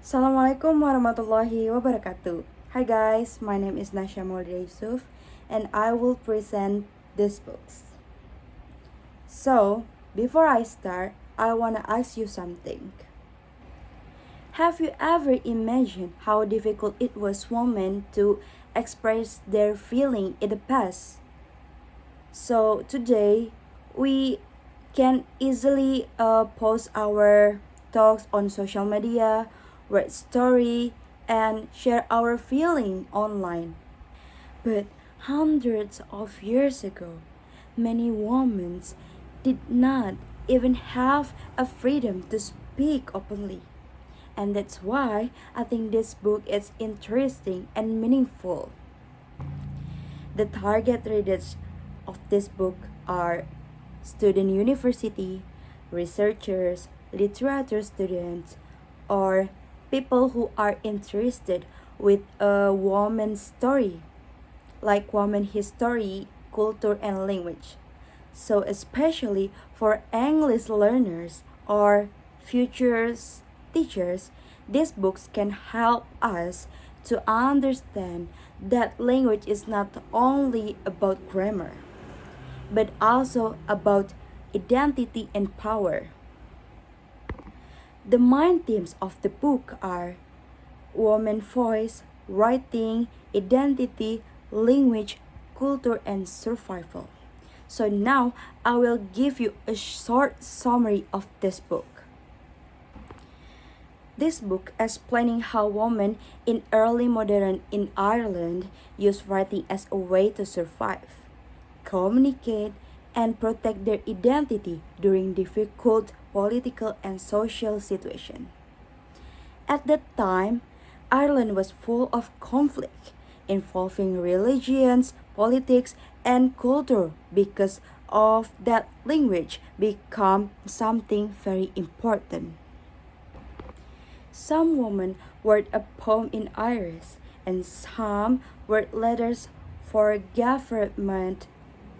Assalamualaikum warahmatullahi wabarakatuh. Hi guys, my name is Maulida Yusuf and I will present these books. So, before I start, I want to ask you something. Have you ever imagined how difficult it was for women to express their feeling in the past? So, today we can easily post our talks on social media, write story, and share our feeling online. But hundreds of years ago, many women did not even have a freedom to speak openly. And that's why I think this book is interesting and meaningful. The target readers of this book are student university, researchers, literature students, or people who are interested with a woman's story, like woman history, culture, and language. So especially for English learners or future teachers, these books can help us to understand that language is not only about grammar, but also about identity and power. The main themes of the book are woman voice, writing, identity, language, culture, and survival. So now I will give you a short summary of this book. This book explaining how women in early modern in Ireland used writing as a way to survive, communicate, and protect their identity during difficult political and social situations. At that time, Ireland was full of conflict involving religions, politics, and culture. Because of that, language became something very important. Some women wrote a poem in Irish, and some wrote letters for government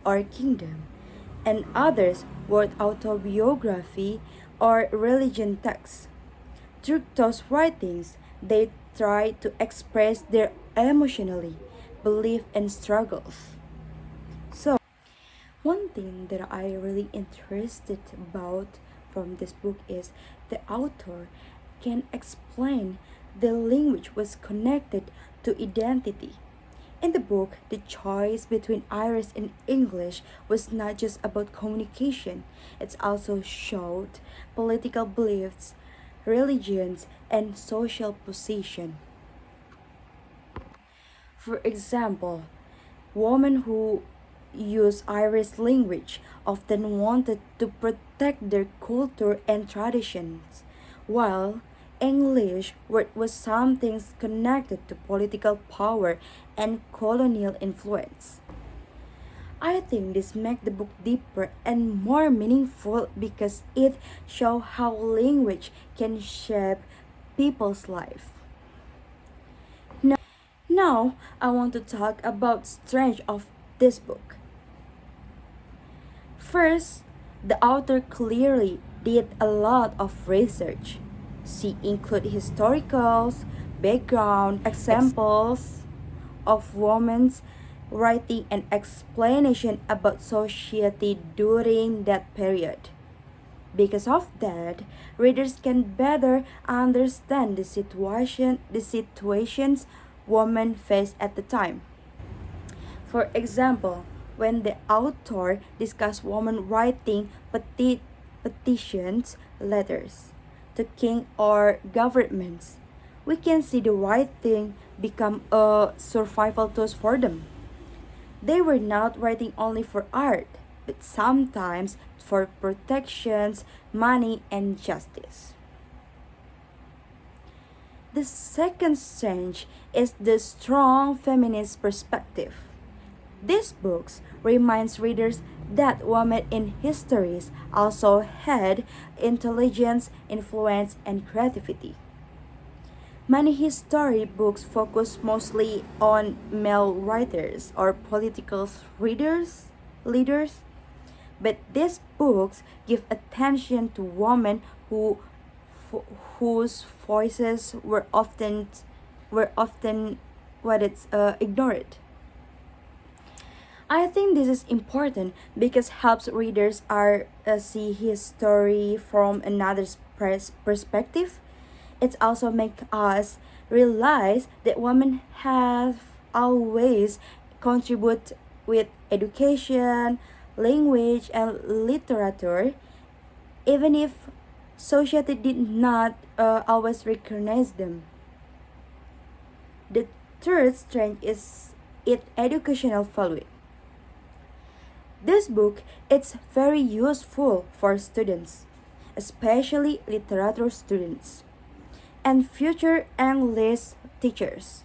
or kingdom, and others wrote autobiography or religion texts. Through those writings, they tried to express their emotionally belief and struggles. So, one thing that I really interested about from this book is the author can explain the language was connected to identity. In the book, the choice between Irish and English was not just about communication, it also showed political beliefs, religions, and social position. For example, women who use Irish language often wanted to protect their culture and traditions, while English was something connected to political power and colonial influence. I think this makes the book deeper and more meaningful because it shows how language can shape people's life. Now, I want to talk about strength of this book. First, the author clearly did a lot of research. She included historicals, background, examples of women's writing and explanation about society during that period. Because of that, readers can better understand the situations women faced at the time. For example, when the author discussed women writing petitions, letters to king or governments, we can see the writing become a survival tool for them. They were not writing only for art, but sometimes for protections, money, and justice. The second change is the strong feminist perspective. This book reminds readers that women in histories also had intelligence, influence, and creativity. Many history books focus mostly on male writers or political leaders, but these books give attention to women who whose voices were often ignored. I think this is important because helps readers see his story from another's perspective. It also makes us realize that women have always contribute with education, language, and literature, even if society did not always recognize them. The third strength is its educational value. This book is very useful for students, especially literature students and future English teachers.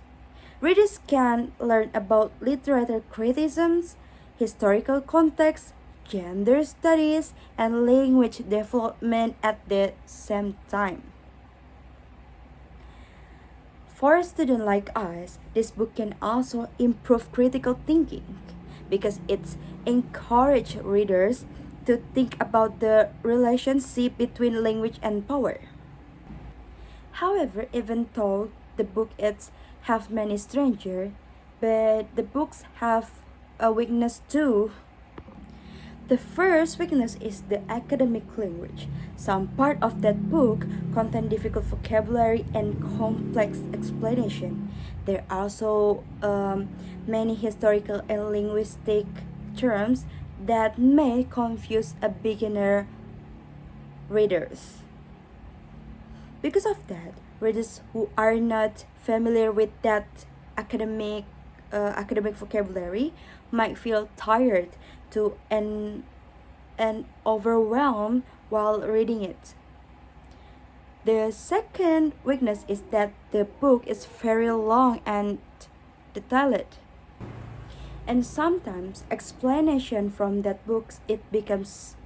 Readers can learn about literature criticisms, historical context, gender studies, and language development at the same time. For a student like us, this book can also improve critical thinking because it encourages readers to think about the relationship between language and power. However, even though the book is have many strangers, but the books have a weakness too. The first weakness is the academic language. Some part of that book contain difficult vocabulary and complex explanation. There are also many historical and linguistic terms that may confuse a beginner readers. Because of that, readers who are not familiar with that academic academic vocabulary might feel tired to and overwhelmed while reading it. The second weakness is that the book is very long and detailed. And sometimes explanation from that book it becomes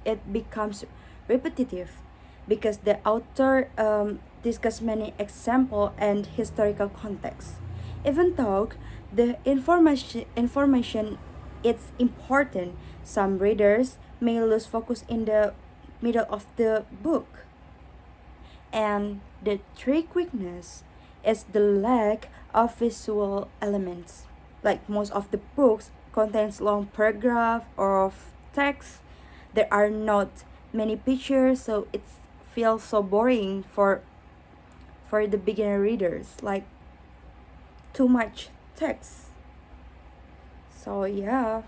repetitive because the author discuss many example and historical context. Even though the information is important, some readers may lose focus in the middle of the book. And the third weakness is the lack of visual elements. Like most of the books contains long paragraph of text. There are not many pictures, so it feels so boring for the beginner readers. Like too much text. So yeah.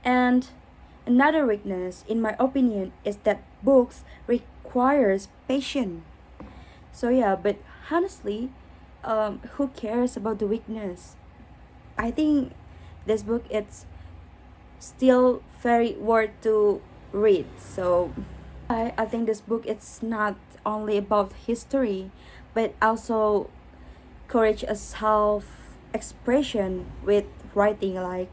And another weakness, in my opinion, is that books requires patience. So yeah, but honestly, who cares about the weakness? I think this book it's still very worth to read. So I think this book it's not only about history, but also courage a self expression with writing, like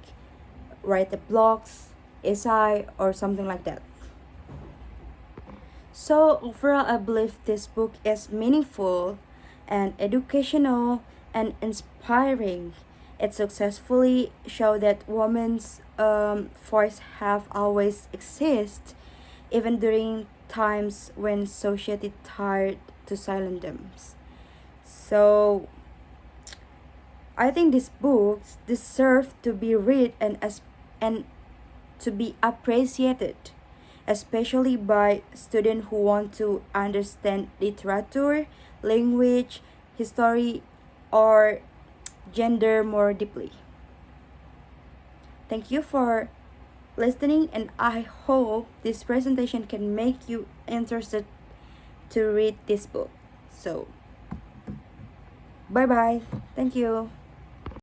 write a blogs, essay, or something like that. So overall, I believe this book is meaningful and educational and inspiring. It successfully showed that women's voice have always exist, even during times when society tried to silence them. So I think these books deserve to be read and to be appreciated, especially by students who want to understand literature, language, history, or gender more deeply. Thank you for listening, and I hope this presentation can make you interested to read this book. So, bye bye. Thank you.